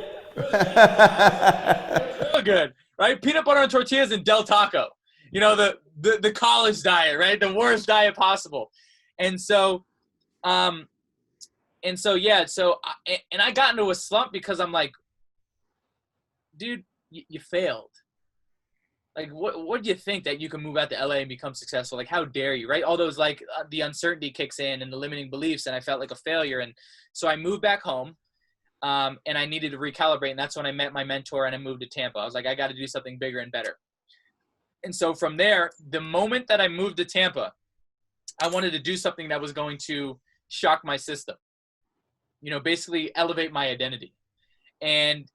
So good, right? Peanut butter and tortillas and Del Taco. The college diet, right? The worst diet possible. And so, I got into a slump because I'm like, dude, you failed. Like, what do you think that you can move out to LA and become successful? Like, how dare you, right? All those, the uncertainty kicks in and the limiting beliefs, and I felt like a failure. And so I moved back home, and I needed to recalibrate, and that's when I met my mentor, and I moved to Tampa. I was like, I got to do something bigger and better. And so from there, the moment that I moved to Tampa, I wanted to do something that was going to shock my system, basically elevate my identity. And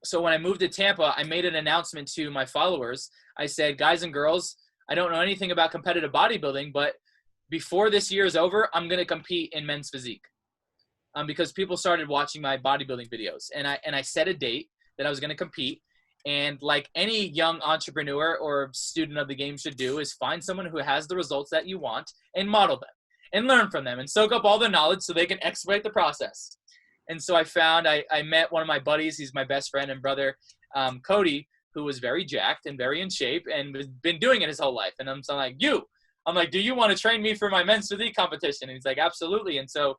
so when I moved to Tampa, I made an announcement to my followers. I said, guys and girls, I don't know anything about competitive bodybuilding, but before this year is over, I'm going to compete in men's physique. Because people started watching my bodybuilding videos. And I set a date that I was going to compete. And like any young entrepreneur or student of the game should do is find someone who has the results that you want and model them and learn from them and soak up all the knowledge so they can expedite the process. And so I met one of my buddies. He's my best friend and brother, Cody, who was very jacked and very in shape and has been doing it his whole life. And I'm like, do you want to train me for my men's physique competition? And he's like, absolutely. And so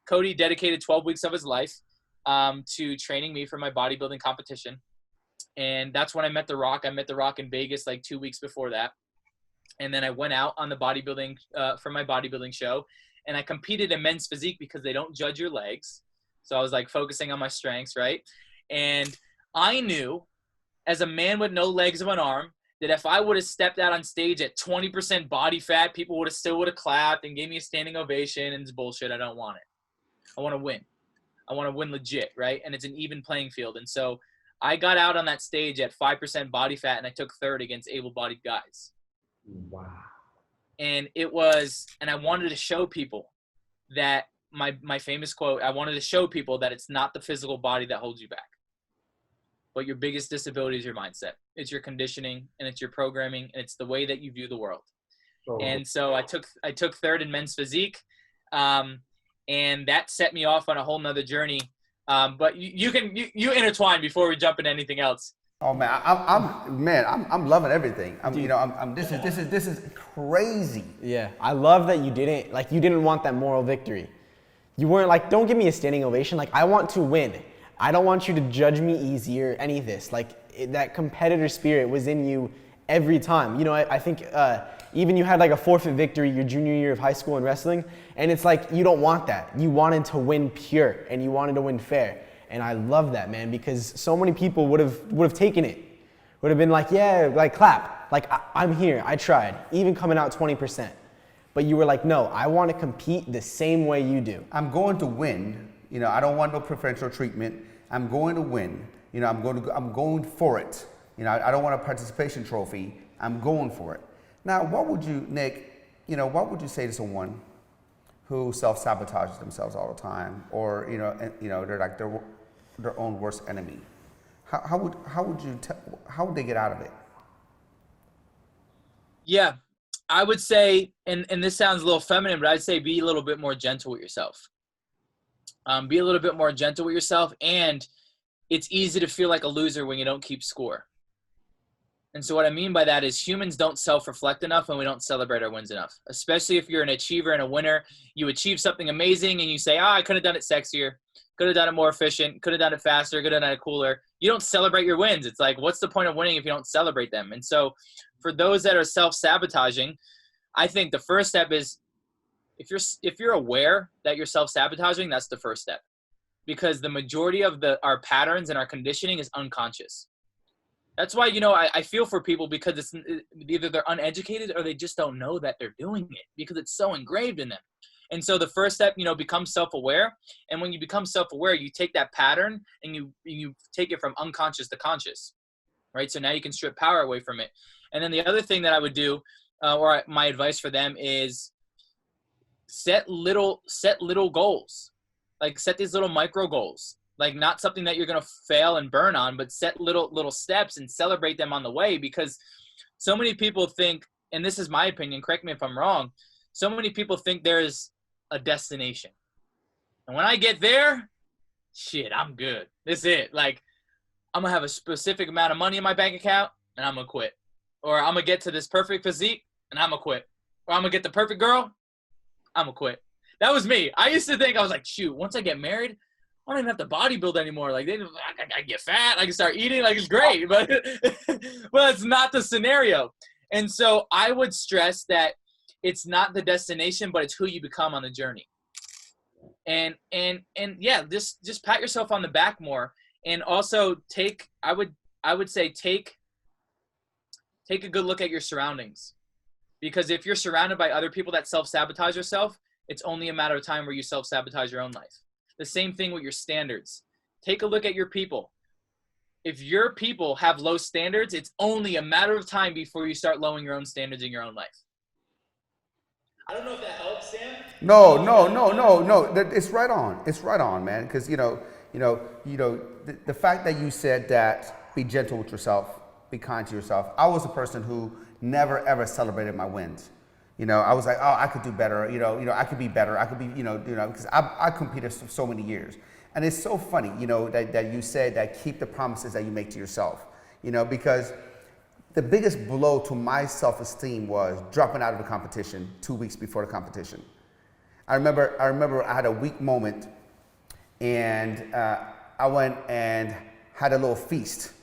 Cody dedicated 12 weeks of his life to training me for my bodybuilding competition. And that's when I met The Rock. I met The Rock in Vegas like 2 weeks before that. And then I went out on the bodybuilding for my bodybuilding show. And I competed in men's physique because they don't judge your legs. So I was like focusing on my strengths, right? And I knew as a man with no legs or an arm that if I would have stepped out on stage at 20% body fat, people would have clapped and gave me a standing ovation, and it's bullshit. I don't want it. I want to win. I want to win legit, right? And it's an even playing field. And so I got out on that stage at 5% body fat, and I took third against able-bodied guys. Wow. And I wanted to show people that my famous quote, I wanted to show people that it's not the physical body that holds you back, but your biggest disability is your mindset. It's your conditioning, and it's your programming, and it's the way that you view the world. And so I took third in men's physique, and that set me off on a whole nother journey. But you intertwine before we jump into anything else. Oh man, I'm loving everything. This is crazy. Yeah, I love that you didn't want that moral victory. You weren't like, don't give me a standing ovation. Like, I want to win. I don't want you to judge me easy or any of this. Like, that competitor spirit was in you every time. You know, I think even you had like a forfeit victory your junior year of high school in wrestling, and it's like, you don't want that. You wanted to win pure, and you wanted to win fair. And I love that, man, because so many people would have taken it. Would have been like, yeah, like clap. Like, I'm here, I tried, even coming out 20%. But you were like, no, I want to compete the same way you do. I'm going to win. You know, I don't want no preferential treatment. I'm going to win. You know, I'm going for it. You know, I don't want a participation trophy. I'm going for it. Now, what would you, Nick, what would you say to someone who self-sabotages themselves all the time, or they're like their own worst enemy? How would they get out of it? Yeah, I would say, and this sounds a little feminine, but I'd say be a little bit more gentle with yourself. Be a little bit more gentle with yourself, and it's easy to feel like a loser when you don't keep score. And so what I mean by that is humans don't self-reflect enough, and we don't celebrate our wins enough. Especially if you're an achiever and a winner, you achieve something amazing and you say, I could have done it sexier, could have done it more efficient, could have done it faster, could have done it cooler. You don't celebrate your wins. It's like, what's the point of winning if you don't celebrate them? And so for those that are self-sabotaging, I think the first step is, if you're aware that you're self-sabotaging, that's the first step. Because the majority of our patterns and our conditioning is unconscious. That's why, I feel for people, because it's either they're uneducated or they just don't know that they're doing it because it's so engraved in them. And so the first step, become self-aware. And when you become self-aware, you take that pattern and you take it from unconscious to conscious, right? So now you can strip power away from it. And then the other thing that I would do, or my advice for them, is set little goals. Like, set these little micro goals. Like, not something that you're going to fail and burn on, but set little steps and celebrate them on the way. Because so many people think, and this is my opinion, correct me if I'm wrong, so many people think there's a destination. And when I get there, shit, I'm good. This is it. Like, I'm going to have a specific amount of money in my bank account, and I'm going to quit. Or I'm going to get to this perfect physique, and I'm going to quit. Or I'm going to get the perfect girl, I'm going to quit. That was me. I used to think, I was like, shoot, once I get married, I don't even have to bodybuild anymore. Like, I get fat. I can start eating. Like, it's great. But it's not the scenario. And so I would stress that it's not the destination, but it's who you become on the journey. And yeah, just pat yourself on the back more. And also I would say take a good look at your surroundings. Because if you're surrounded by other people that self-sabotage yourself, it's only a matter of time where you self-sabotage your own life. The same thing with your standards. Take a look at your people. If your people have low standards, it's only a matter of time before you start lowering your own standards in your own life. I don't know if that helps, Sam. No. It's right on. It's right on, man. Because the fact that you said that, be gentle with yourself, be kind to yourself. I was a person who never ever celebrated my wins. I was like, oh, I could do better. I could be better. I could be, because I competed for so many years. And it's so funny, that you said that keep the promises that you make to yourself, because the biggest blow to my self-esteem was dropping out of the competition 2 weeks before the competition. I remember I had a weak moment, and I went and had a little feast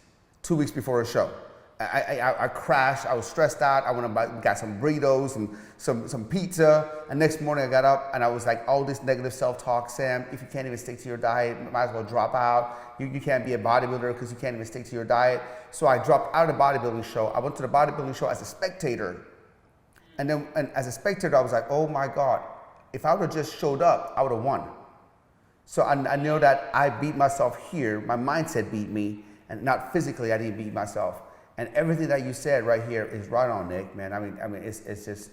2 weeks before a show. I crashed. I was stressed out. I went and got some burritos and some pizza. And next morning I got up and I was like, all this negative self-talk, Sam, if you can't even stick to your diet, you might as well drop out. You can't be a bodybuilder because you can't even stick to your diet. So I dropped out of the bodybuilding show. I went to the bodybuilding show as a spectator. And as a spectator, I was like, oh my God, if I would have just showed up, I would have won. So I know that I beat myself here. My mindset beat me, and not physically, I didn't beat myself. And everything that you said right here is right on, Nick, man. I mean, it's just,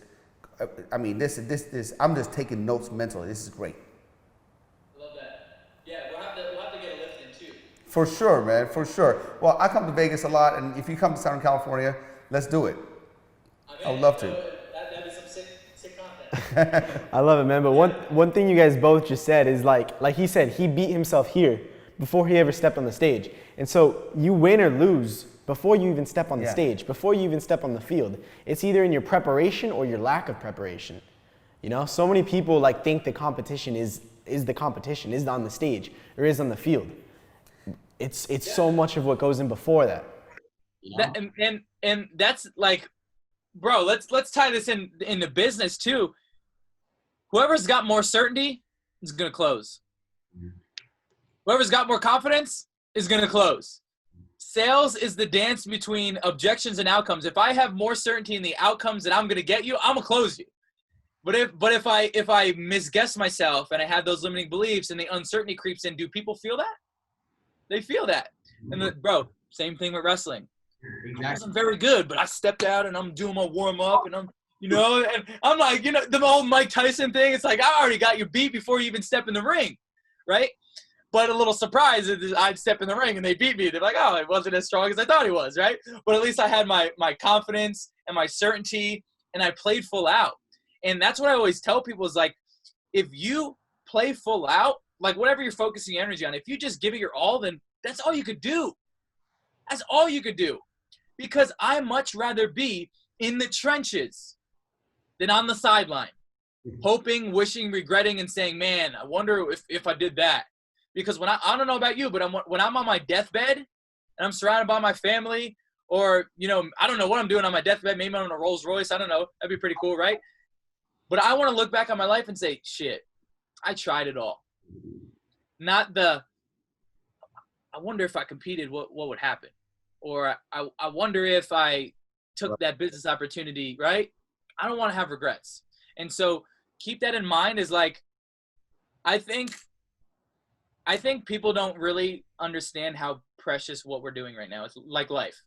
this. I'm just taking notes mentally. This is great. For sure, man, for sure. Well, I come to Vegas a lot, and if you come to Southern California, let's do it. I would love to. That'd be some sick content. I love it, man. But one thing you guys both just said is like he said, he beat himself here before he ever stepped on the stage. And so you win or lose before you even step on the stage, before you even step on the field. It's either in your preparation or your lack of preparation. You know, so many people like think the competition is the competition, is on the stage or is on the field. It's so much of what goes in before that. You know? And that's like, bro, let's tie this in the business too. Whoever's got more certainty is gonna close. Whoever's got more confidence is gonna close. Sales is the dance between objections and outcomes. If I have more certainty in the outcomes that I'm gonna get you, I'm gonna close you. But if I misguess myself and I have those limiting beliefs and the uncertainty creeps in, do people feel that? They feel that. And bro, same thing with wrestling. I wasn't very good, but I stepped out and I'm doing my warm up and I'm like, the whole Mike Tyson thing. It's like, I already got you beat before you even step in the ring, right? But a little surprise is I'd step in the ring and they beat me. They're like, oh, it wasn't as strong as I thought he was, right? But at least I had my confidence and my certainty and I played full out. And that's what I always tell people is like, if you play full out, like whatever you're focusing your energy on, if you just give it your all, then that's all you could do. That's all you could do. Because I much rather be in the trenches than on the sideline, hoping, wishing, regretting, and saying, man, I wonder if I did that. Because when I don't know about you, but when I'm on my deathbed and I'm surrounded by my family, or, I don't know what I'm doing on my deathbed. Maybe I'm on a Rolls Royce. I don't know. That'd be pretty cool, right? But I want to look back on my life and say, shit, I tried it all. Not I wonder if I competed, what would happen? Or I wonder if I took that business opportunity, right? I don't want to have regrets. And so keep that in mind is like, I think people don't really understand how precious what we're doing right now is, like life,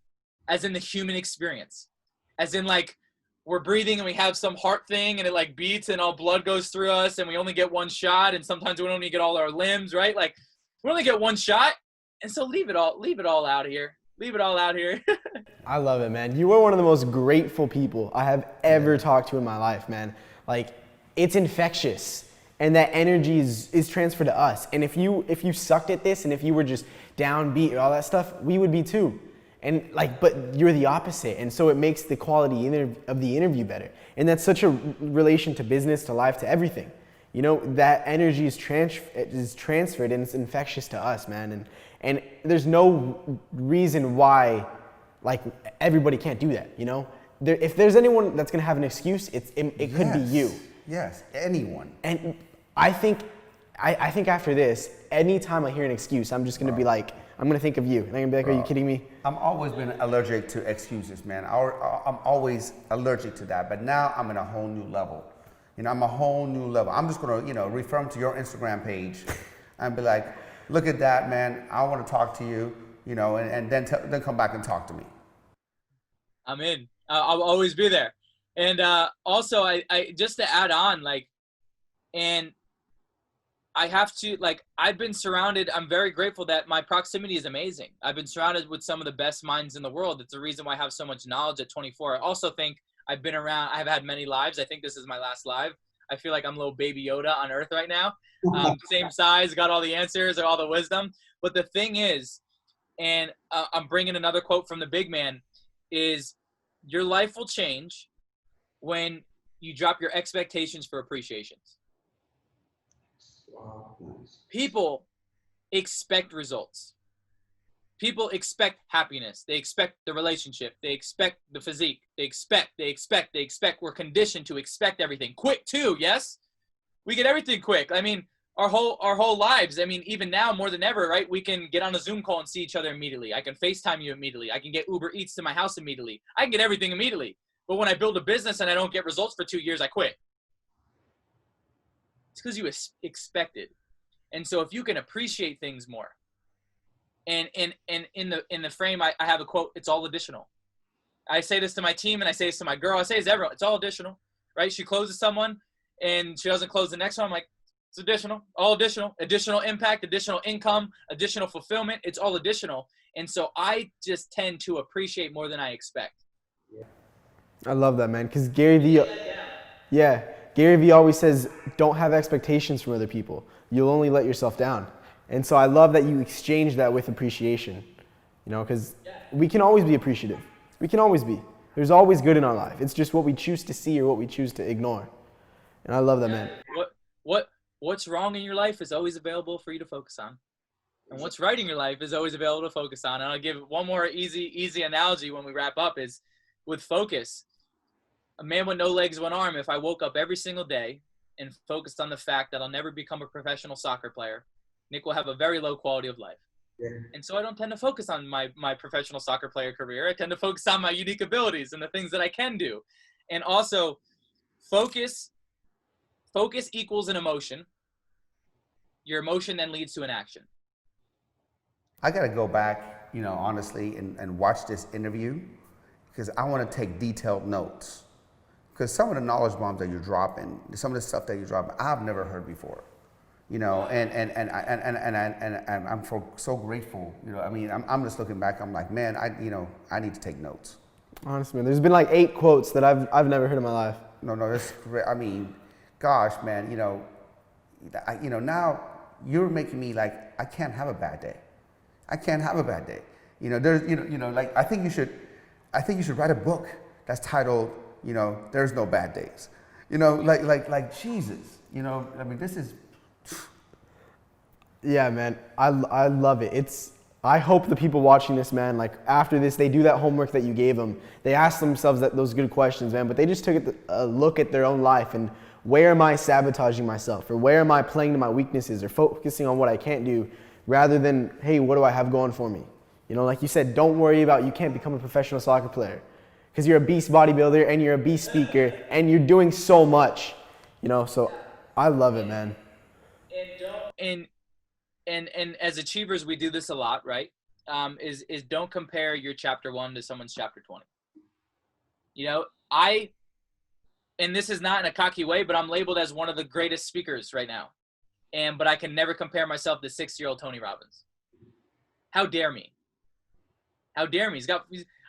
as in the human experience, as in like we're breathing and we have some heart thing and it like beats and all blood goes through us and we only get one shot and sometimes we don't even get all our limbs, right? Like we only get one shot. And so leave it all out here. Leave it all out here. I love it, man. You are one of the most grateful people I have ever talked to in my life, man. Like, it's infectious, and that energy is transferred to us. And if you sucked at this, and if you were just downbeat, all that stuff, we would be too. And like, but you're the opposite, and so it makes the quality of the interview better. And that's such a relation to business, to life, to everything. That energy is transferred, and it's infectious to us, man. And there's no reason why, like, everybody can't do that, If there's anyone that's gonna have an excuse, it could be you. Yes, anyone. And I think after this, anytime I hear an excuse, I'm just gonna be like, I'm gonna think of you. And I'm gonna be like, are you kidding me? I've always been allergic to excuses, man. I'm always allergic to that, but now I'm in a whole new level. I'm a whole new level. I'm just gonna, refer them to your Instagram page and be like, look at that, man. I want to talk to you, and then come back and talk to me. I'm in. I'll always be there. And also, I just to add on, like, and I have to, like, I've been surrounded. I'm very grateful that my proximity is amazing. I've been surrounded with some of the best minds in the world. It's the reason why I have so much knowledge at 24. I also think I've been around. I've had many lives. I think this is my last live. I feel like I'm little baby Yoda on earth right now. Same size, got all the answers, all the wisdom. But the thing is, and I'm bringing another quote from the big man, is your life will change when you drop your expectations for appreciations. Wow, nice. People expect results. People expect happiness. They expect the relationship. They expect the physique. They expect. We're conditioned to expect everything quick too. Yes, we get everything quick. I mean, our whole lives. I mean, even now more than ever, right? We can get on a Zoom call and see each other immediately. I can FaceTime you immediately. I can get Uber Eats to my house immediately. I can get everything immediately. But when I build a business and I don't get results for 2 years, I quit. It's because you expected. And so if you can appreciate things more, and in the frame, I have a quote, it's all additional. I say this to my team and I say this to my girl. I say this to everyone. It's all additional, right? She closes someone and she doesn't close the next one. I'm like, It's additional, all additional impact, additional income, additional fulfillment. It's all additional. And so I just tend to appreciate more than I expect. I love that, man. Because Gary Vee always says, don't have expectations from other people. You'll only let yourself down. And so I love that you exchange that with appreciation, you know, because we can always be appreciative. We can always be. There's always good in our life. It's just what we choose to see or what we choose to ignore. And I love that, man. What's wrong in your life is always available for you to focus on. And what's right in your life is always available to focus on. And I'll give one more easy analogy when we wrap up is with focus. A man with no legs, one arm, if I woke up every single day and focused on the fact that I'll never become a professional soccer player, Nick will have a very low quality of life. Yeah. And so I don't tend to focus on my professional soccer player career. I tend to focus on my unique abilities and the things that I can do. And also focus equals an emotion. Your emotion then leads to an action. I got to go back, you know, honestly, and watch this interview because I want to take detailed notes. Because some of the knowledge bombs that you're dropping, some of the stuff that you're dropping, I've never heard before. You know, and I'm so grateful. You know, I mean, I'm just looking back. I'm like, man, I need to take notes. Honestly, man, there's been like 8 quotes that I've never heard in my life. No, that's great. I mean, gosh, man, you know, now you're making me like I can't have a bad day. I can't have a bad day. You know, there's, you know, like I think you should write a book that's titled, you know, There's No Bad Days. You know, like Jesus. You know, I mean, this is. Yeah, man, I love it. I hope the people watching this, man, like after this, they do that homework that you gave them. They ask themselves those good questions, man, but they just took a look at their own life and where am I sabotaging myself, or where am I playing to my weaknesses, or focusing on what I can't do, rather than, hey, what do I have going for me? You know, like you said, don't worry about you can't become a professional soccer player because you're a beast bodybuilder and you're a beast speaker and you're doing so much, you know. So I love it, man. And as achievers, we do this a lot, right? Is don't compare your chapter 1 to someone's chapter 20. You know, and this is not in a cocky way, but I'm labeled as one of the greatest speakers right now. But I can never compare myself to 6-year-old Tony Robbins. How dare me? How dare me?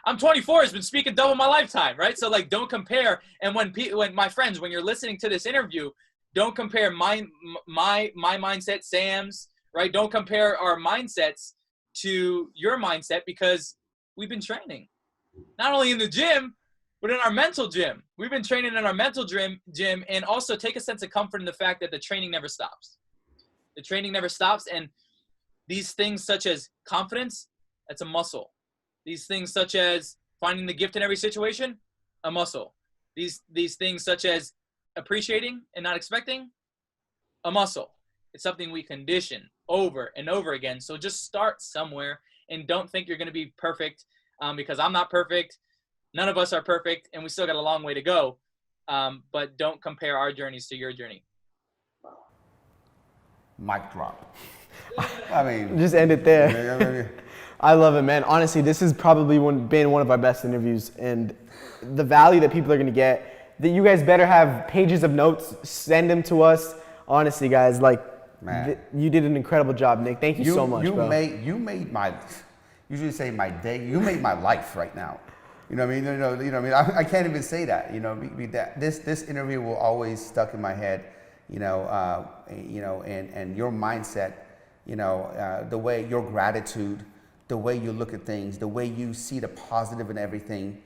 I'm 24. He's been speaking double my lifetime, right? So like, don't compare. And when my friends, when you're listening to this interview, don't compare my mindset, Sam's, right? Don't compare our mindsets to your mindset because we've been training, not only in the gym, but in our mental gym. We've been training in our mental gym, and also take a sense of comfort in the fact that the training never stops. The training never stops, and these things such as confidence, that's a muscle. These things such as finding the gift in every situation, a muscle. These things such as appreciating and not expecting, a muscle. It's something we condition over and over again. So just start somewhere and don't think you're going to be perfect because I'm not perfect. None of us are perfect, and we still got a long way to go. But don't compare our journeys to your journey. Mic drop. I mean, just end it there. I love it, man. Honestly, this has probably been one of our best interviews, and the value that people are going to get, that you guys better have pages of notes, send them to us. Honestly, guys, like, you did an incredible job, Nick. Thank you so much, bro. You made my, usually say my day, you made my life right now. You know what I mean? You know what I mean? I can't even say that. You know, this interview will always stuck in my head. You know, and your mindset. You know, the way your gratitude, the way you look at things, the way you see the positive in everything,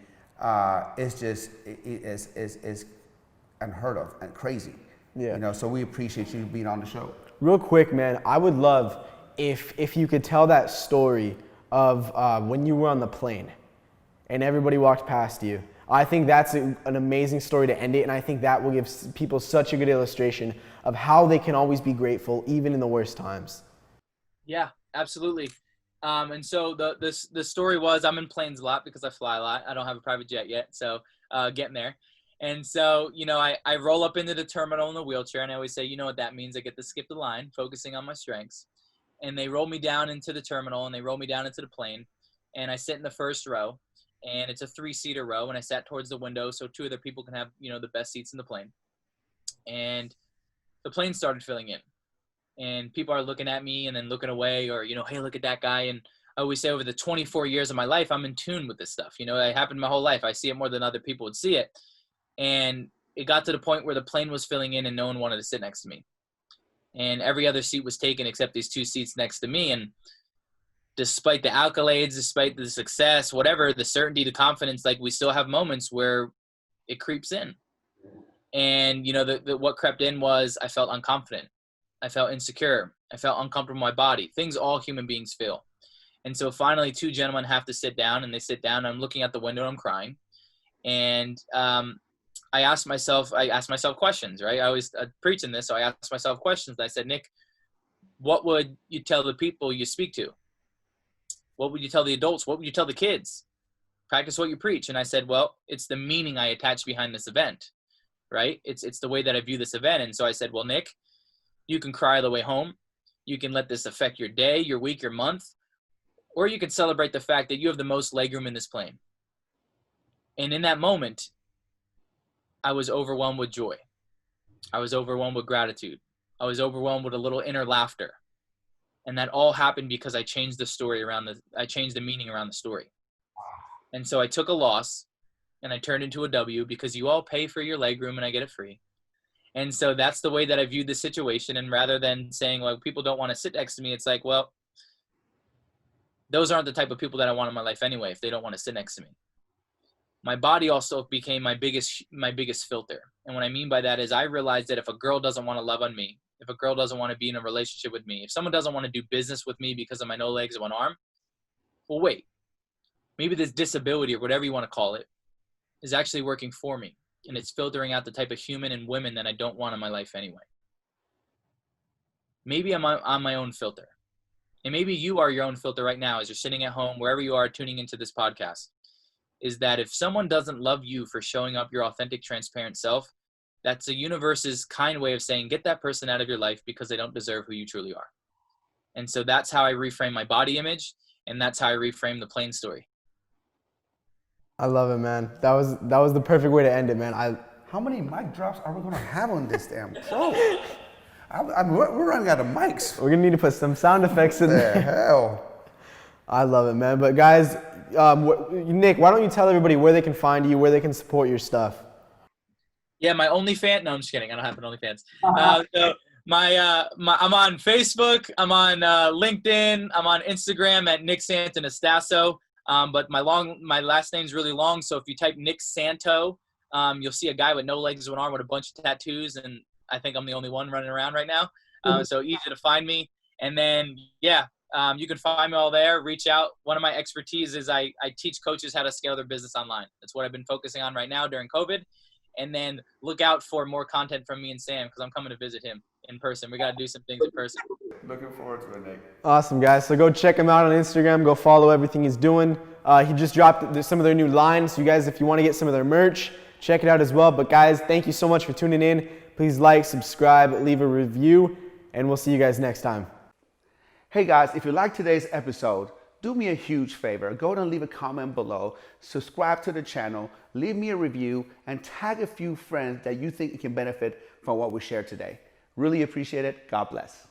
is unheard of and crazy. Yeah. You know, so we appreciate you being on the show. Real quick, man, I would love if you could tell that story of when you were on the plane and everybody walked past you. I think that's an amazing story to end it, and I think that will give people such a good illustration of how they can always be grateful even in the worst times. Yeah, absolutely. And so the story was, I'm in planes a lot because I fly a lot. I don't have a private jet yet, so getting there. And so, you know, I roll up into the terminal in the wheelchair, and I always say, you know what that means? I get to skip the line, focusing on my strengths. And they roll me down into the terminal, and they roll me down into the plane, and I sit in the first row, and it's a 3-seater row, and I sat towards the window so 2 other people can have, you know, the best seats in the plane. And the plane started filling in. And people are looking at me and then looking away, or, hey, look at that guy. And I always say over the 24 years of my life, I'm in tune with this stuff. It happened my whole life. I see it more than other people would see it. And it got to the point where the plane was filling in and no one wanted to sit next to me. And every other seat was taken except these 2 seats next to me. And despite the accolades, despite the success, whatever, the certainty, the confidence, like, we still have moments where it creeps in. And, what crept in was I felt unconfident. I felt insecure. I felt uncomfortable in my body. Things all human beings feel. And so finally 2 gentlemen have to sit down, and they sit down. I'm looking at the window and I'm crying. And I asked myself questions, right? I always preach in this. So I asked myself questions. I said, Nick, what would you tell the people you speak to? What would you tell the adults? What would you tell the kids? Practice what you preach. And I said, well, it's the meaning I attach behind this event, right? It's the way that I view this event. And so I said, well, Nick, you can cry the way home. You can let this affect your day, your week, your month, or you can celebrate the fact that you have the most legroom in this plane. And in that moment, I was overwhelmed with joy. I was overwhelmed with gratitude. I was overwhelmed with a little inner laughter. And that all happened because I changed the story I changed the meaning around the story. And so I took a loss and I turned into a W, because you all pay for your legroom and I get it free. And so that's the way that I viewed the situation. And rather than saying, well, people don't want to sit next to me, it's like, well, those aren't the type of people that I want in my life anyway, if they don't want to sit next to me. My body also became my biggest filter. And what I mean by that is I realized that if a girl doesn't want to love on me, if a girl doesn't want to be in a relationship with me, if someone doesn't want to do business with me because of my no legs or one arm, well, wait, maybe this disability, or whatever you want to call it, is actually working for me. And it's filtering out the type of human and women that I don't want in my life anyway. Maybe I'm my own filter. And maybe you are your own filter right now as you're sitting at home, wherever you are tuning into this podcast, is that if someone doesn't love you for showing up your authentic, transparent self, that's the universe's kind way of saying, get that person out of your life because they don't deserve who you truly are. And so that's how I reframe my body image. And that's how I reframe the plane story. I love it, man. That was the perfect way to end it, man. How many mic drops are we going to have on this damn show? We're running out of mics. We're going to need to put some sound effects in there. The hell? I love it, man. But guys, Nick, why don't you tell everybody where they can find you, where they can support your stuff? Yeah, my OnlyFans. No, I'm just kidding. I don't have an OnlyFans. So I'm on Facebook. I'm on LinkedIn. I'm on Instagram at Nick Santonastasso. But my last name's really long. So if you type Nick Santo, you'll see a guy with no legs, one arm, with a bunch of tattoos. And I think I'm the only one running around right now. So easy to find me. And then, you can find me all there. Reach out. One of my expertise is I teach coaches how to scale their business online. That's what I've been focusing on right now during COVID. And then look out for more content from me and Sam, because I'm coming to visit him in person. We got to do some things in person. Looking forward to it, Nick. Awesome, guys. So go check him out on Instagram. Go follow everything he's doing. He just dropped some of their new lines. So you guys, if you want to get some of their merch, check it out as well. But guys, thank you so much for tuning in. Please like, subscribe, leave a review, and we'll see you guys next time. Hey guys, if you liked today's episode, do me a huge favor. Go ahead and leave a comment below, subscribe to the channel, leave me a review, and tag a few friends that you think can benefit from what we shared today. Really appreciate it. God bless.